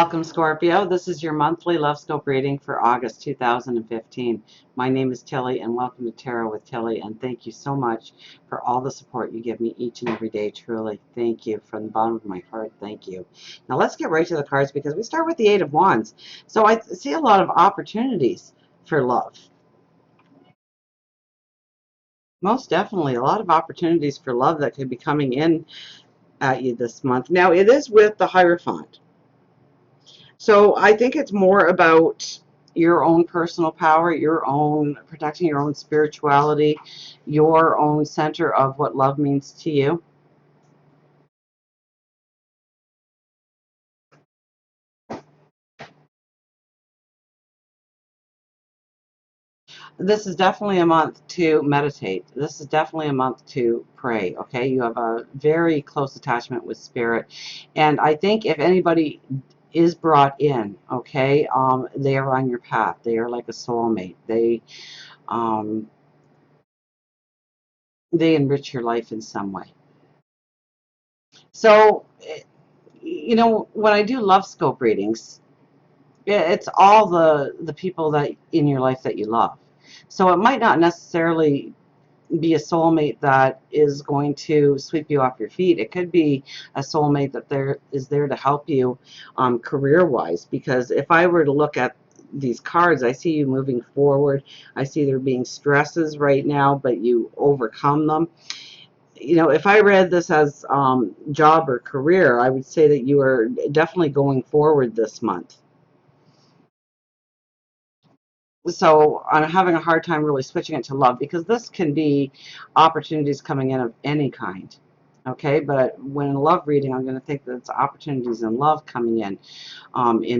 Welcome, Scorpio. This is your monthly love scope reading for August 2015. My name is Tilly, and welcome to Tarot with Tilly. And thank you so much for all the support you give me each and every day. Truly, thank you from the bottom of my heart. Thank you. Now let's get right to the cards because we start with the Eight of Wands. So I see a lot of opportunities for love. Most definitely, a lot of opportunities for love that could be coming in at you this month. Now it is with the Hierophant. So I think it's more about your own personal power, your own protecting your own spirituality, your own center of what love means to you. This is definitely a month to meditate. This is definitely a month to pray, okay? You have a very close attachment with spirit. And I think if anybody is brought in, okay, they are on your path. They are like a soulmate. They enrich your life in some way. So, you know, when I do love scope readings, it's all the people that in your life that you love. So it might not necessarily be a soulmate that is going to sweep you off your feet. It could be a soulmate that is there to help you career-wise. Because if I were to look at these cards, I see you moving forward. I see there being stresses right now, but you overcome them. You know, if I read this as job or career, I would say that you are definitely going forward this month. So I'm having a hard time really switching it to love because this can be opportunities coming in of any kind. Okay, but when in a love reading, I'm going to think that it's opportunities in love coming in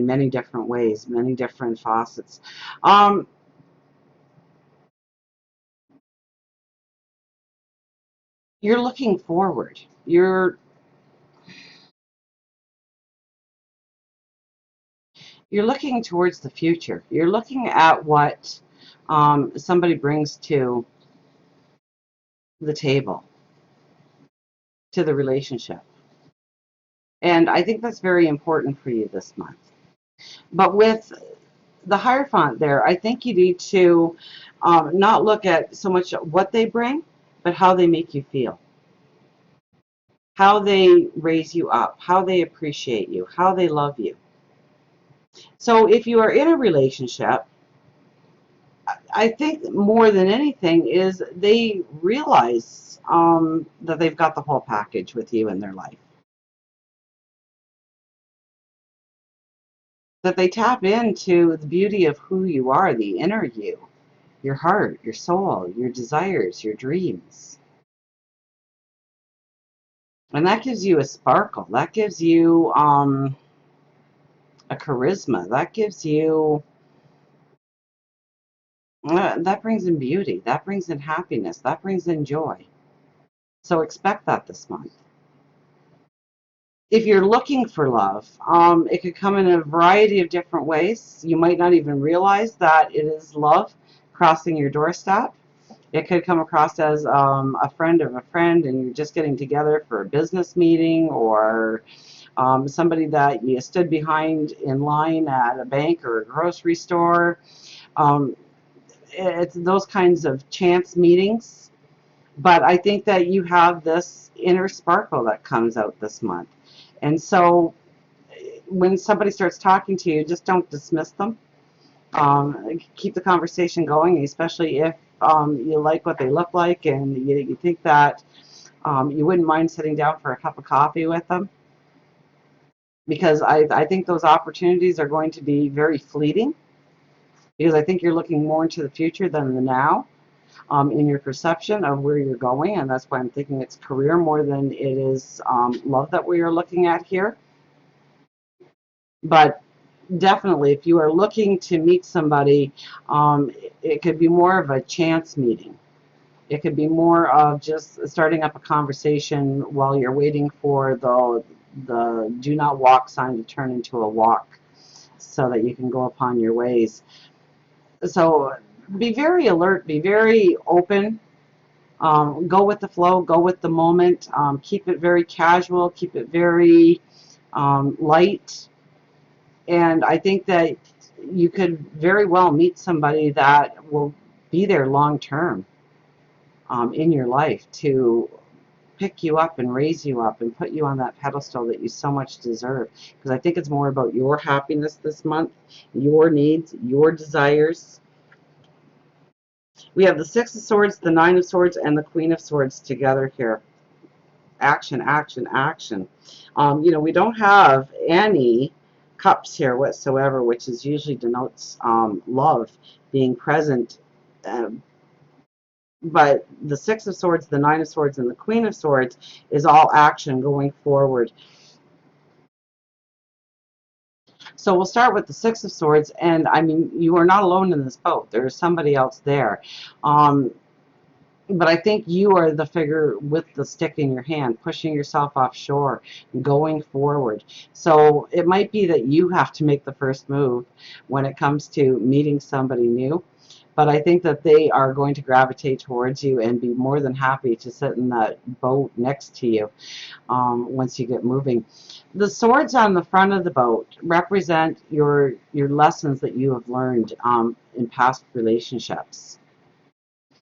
many different ways, many different facets. You're looking forward. You're looking towards the future. You're looking at what somebody brings to the table, to the relationship. And I think that's very important for you this month. But with the Hierophant there, I think you need to not look at so much what they bring, but how they make you feel. How they raise you up, how they appreciate you, how they love you. So if you are in a relationship, I think more than anything is they realize that they've got the whole package with you in their life. That they tap into the beauty of who you are, the inner you, your heart, your soul, your desires, your dreams. And that gives you a sparkle. That gives you a charisma. That gives you, that brings in beauty. That brings in happiness. That brings in joy. So expect that this month. If you're looking for love, it could come in a variety of different ways. You might not even realize that it is love crossing your doorstep. It could come across as a friend of a friend, and you're just getting together for a business meeting, or somebody that you stood behind in line at a bank or a grocery store. It's those kinds of chance meetings. But I think that you have this inner sparkle that comes out this month. And so when somebody starts talking to you, just don't dismiss them. Keep the conversation going, especially if you like what they look like and you think that you wouldn't mind sitting down for a cup of coffee with them. Because I think those opportunities are going to be very fleeting. Because I think you're looking more into the future than the now. In your perception of where you're going, and that's why I'm thinking it's career more than it is love that we are looking at here. But definitely, if you are looking to meet somebody, it could be more of a chance meeting. It could be more of just starting up a conversation while you're waiting for the do not walk sign to turn into a walk so that you can go upon your ways. So be very alert, be very open. Go with the flow, go with the moment. Keep it very casual, keep it very light. And I think that you could very well meet somebody that will be there long term in your life to pick you up and raise you up and put you on that pedestal that you so much deserve. Because I think it's more about your happiness this month, your needs, your desires. We have the Six of Swords, the Nine of Swords, and the Queen of Swords together here. Action, action, action. We don't have any cups here whatsoever, which is usually denotes love being present. Um, but the Six of Swords, the Nine of Swords, and the Queen of Swords is all action going forward. So we'll start with the Six of Swords, and I mean, you are not alone in this boat. There is somebody else there. But I think you are the figure with the stick in your hand, pushing yourself offshore, going forward. So it might be that you have to make the first move when it comes to meeting somebody new. But I think that they are going to gravitate towards you and be more than happy to sit in that boat next to you once you get moving. The swords on the front of the boat represent your lessons that you have learned in past relationships.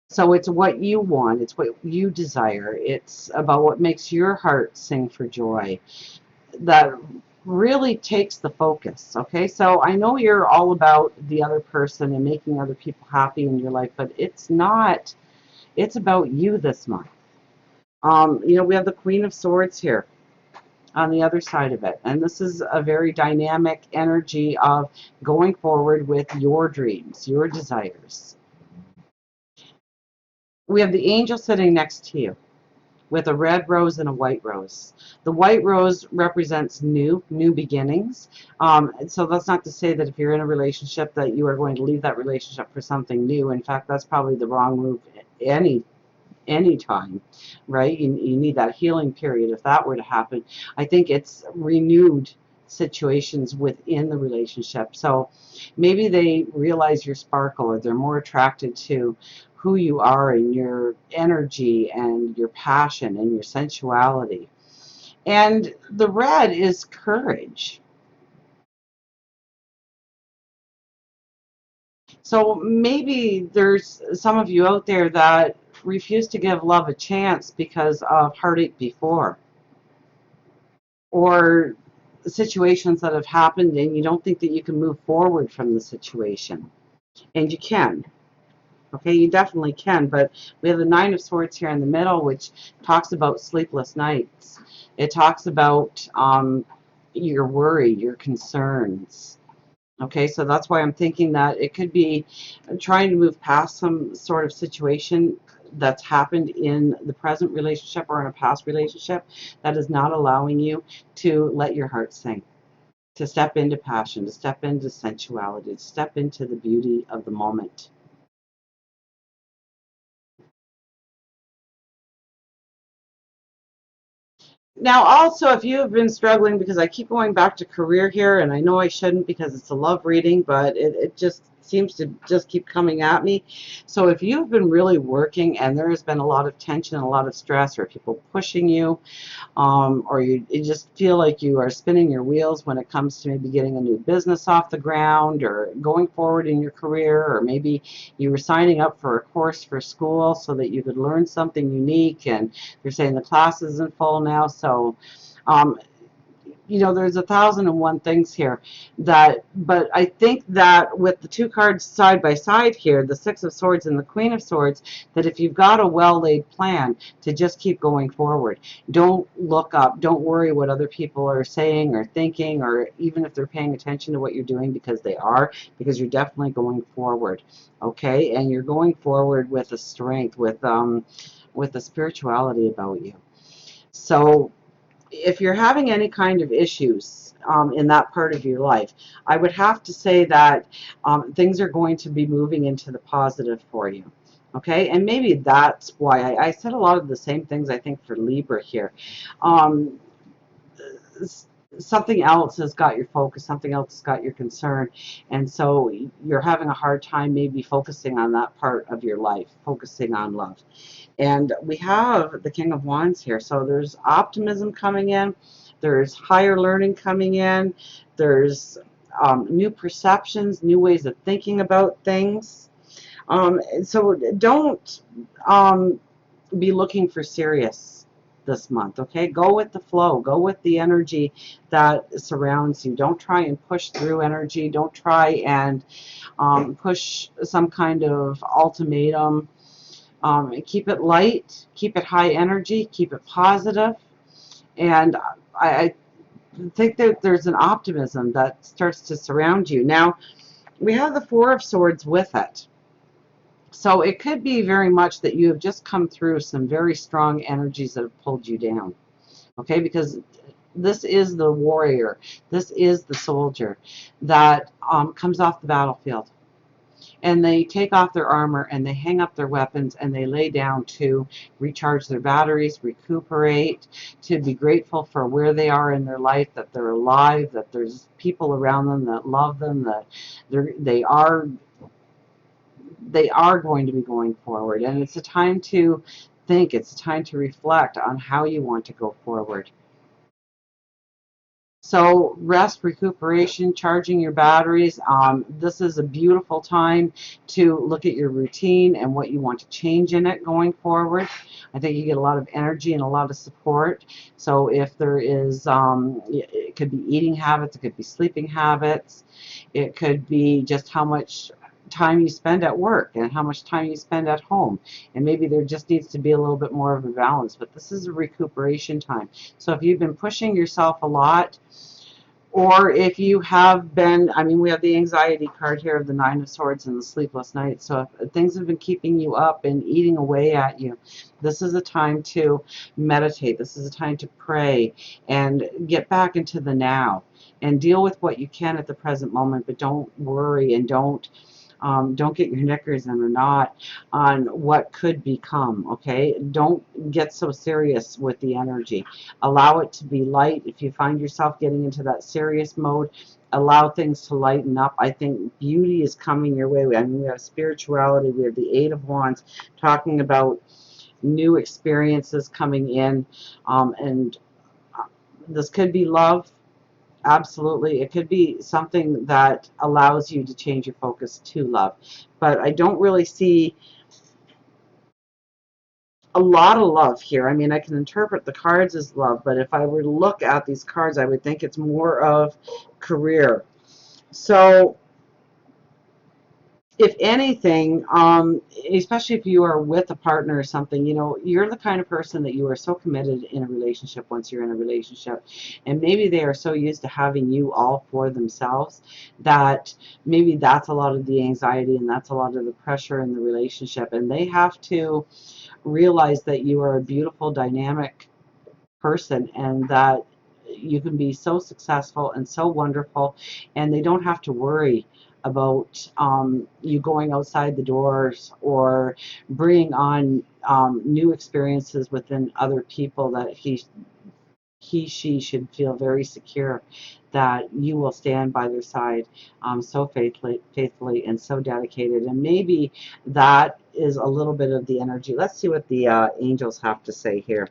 So it's what you want, it's what you desire, it's about what makes your heart sing for joy that really takes the focus. Okay, so I know you're all about the other person and making other people happy in your life, but it's not, it's about you this month. We have the Queen of Swords here on the other side of it, and this is a very dynamic energy of going forward with your dreams, your desires. We have the angel sitting next to you with a red rose and a white rose. The white rose represents new beginnings. So that's not to say that if you're in a relationship that you are going to leave that relationship for something new. In fact, that's probably the wrong move any time, right? You need that healing period if that were to happen. I think it's renewed situations within the relationship. So maybe they realize your sparkle, or they're more attracted to who you are and your energy and your passion and your sensuality. And the red is courage. So maybe there's some of you out there that refuse to give love a chance because of heartache before, or situations that have happened and you don't think that you can move forward from the situation. And you can. Okay, you definitely can, but we have the Nine of Swords here in the middle, which talks about sleepless nights. It talks about your worry, your concerns. Okay, so that's why I'm thinking that it could be trying to move past some sort of situation that's happened in the present relationship or in a past relationship that is not allowing you to let your heart sing, to step into passion, to step into sensuality, to step into the beauty of the moment. Now, also, if you have been struggling, because I keep going back to career here, and I know I shouldn't because it's a love reading, but it just seems to just keep coming at me. So if you've been really working and there has been a lot of tension and a lot of stress, or people pushing you, or you just feel like you are spinning your wheels when it comes to maybe getting a new business off the ground or going forward in your career, or maybe you were signing up for a course for school so that you could learn something unique and they're saying the class isn't full now. So um, there's 1,001 things here but I think that with the two cards side by side here, the Six of Swords and the Queen of Swords, that if you've got a well-laid plan, to just keep going forward. Don't look up, don't worry what other people are saying or thinking, or even if they're paying attention to what you're doing, because they are, because you're definitely going forward. Okay, and you're going forward with a strength, with a spirituality about you. So if you're having any kind of issues in that part of your life, I would have to say that things are going to be moving into the positive for you. Okay, and maybe that's why I said a lot of the same things I think for Libra here. Um, Something else has got your focus, something else has got your concern, and so you're having a hard time maybe focusing on that part of your life, focusing on love. And we have the King of Wands here. So there's optimism coming in. There's higher learning coming in. There's new perceptions, new ways of thinking about things. So don't be looking for serious this month, okay? Go with the flow. Go with the energy that surrounds you. Don't try and push through energy. Don't try and push some kind of ultimatum. Keep it light. Keep it high energy. Keep it positive. And I think that there's an optimism that starts to surround you. Now, we have the Four of Swords with it. So it could be very much that you have just come through some very strong energies that have pulled you down. Okay, because this is the warrior. This is the soldier that comes off the battlefield. And they take off their armor and they hang up their weapons and they lay down to recharge their batteries, recuperate, to be grateful for where they are in their life, that they're alive, that there's people around them that love them, that they are going to be going forward. And it's a time to think, it's a time to reflect on how you want to go forward. So rest, recuperation, charging your batteries. This is a beautiful time to look at your routine and what you want to change in it going forward. I think you get a lot of energy and a lot of support. So if there is, it could be eating habits, it could be sleeping habits, it could be just how much time you spend at work and how much time you spend at home, and maybe there just needs to be a little bit more of a balance. But this is a recuperation time. So if you've been pushing yourself a lot, or if you have been, I mean, we have the anxiety card here of the Nine of Swords and the sleepless nights. So if things have been keeping you up and eating away at you, this is a time to meditate. This is a time to pray and get back into the now and deal with what you can at the present moment, but don't worry and don't get your knickers in a knot on what could become, okay? Don't get so serious with the energy. Allow it to be light. If you find yourself getting into that serious mode, allow things to lighten up. I think beauty is coming your way. I mean, we have spirituality. We have the Eight of Wands talking about new experiences coming in, and this could be love. Absolutely. It could be something that allows you to change your focus to love. But I don't really see a lot of love here. I mean, I can interpret the cards as love, but if I were to look at these cards, I would think it's more of career. So if anything, especially if you are with a partner or something, you know, you're the kind of person that you are so committed in a relationship once you're in a relationship. And maybe they are so used to having you all for themselves that maybe that's a lot of the anxiety and that's a lot of the pressure in the relationship. And they have to realize that you are a beautiful, dynamic person and that you can be so successful and so wonderful, and they don't have to worry about you going outside the doors or bringing on new experiences within other people, that she should feel very secure that you will stand by their side so faithfully and so dedicated. And maybe that is a little bit of the energy. Let's see what the angels have to say here.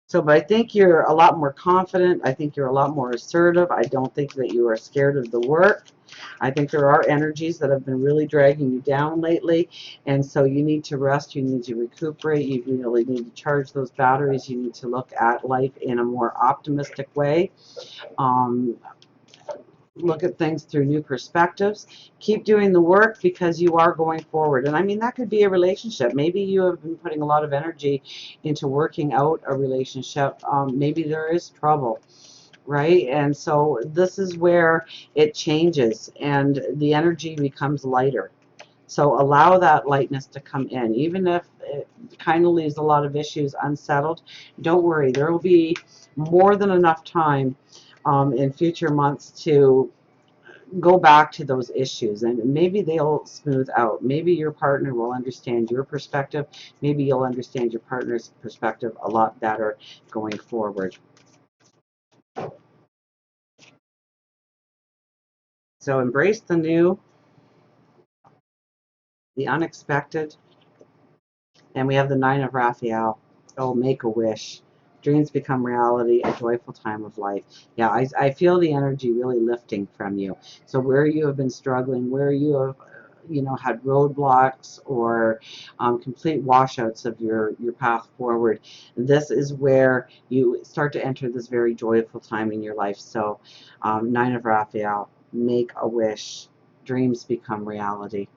So, but I think you're a lot more confident. I think you're a lot more assertive. I don't think that you are scared of the work. I think there are energies that have been really dragging you down lately, and so you need to rest, you need to recuperate, you really need to charge those batteries, you need to look at life in a more optimistic way. Look at things through new perspectives. Keep doing the work because you are going forward. And I mean, that could be a relationship. Maybe you have been putting a lot of energy into working out a relationship. Maybe there is trouble, right? And so this is where it changes and the energy becomes lighter. So allow that lightness to come in. Even if it kind of leaves a lot of issues unsettled, don't worry. There will be more than enough time in future months to go back to those issues, and maybe they'll smooth out. Maybe your partner will understand your perspective. Maybe you'll understand your partner's perspective a lot better going forward. So embrace the new, the unexpected, and we have the Nine of Raphael. Oh, make a wish. Dreams become reality, a joyful time of life. Yeah, I feel the energy really lifting from you. So where you have been struggling, where you have had roadblocks or complete washouts of your path forward, this is where you start to enter this very joyful time in your life. So Nine of Raphael, make a wish. Dreams become reality.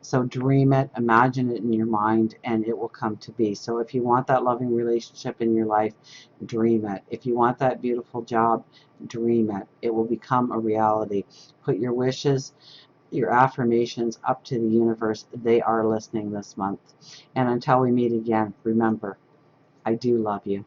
So dream it, imagine it in your mind, and it will come to be. So if you want that loving relationship in your life, dream it. If you want that beautiful job, dream it. It will become a reality. Put your wishes, your affirmations up to the universe. They are listening this month. And until we meet again, remember, I do love you.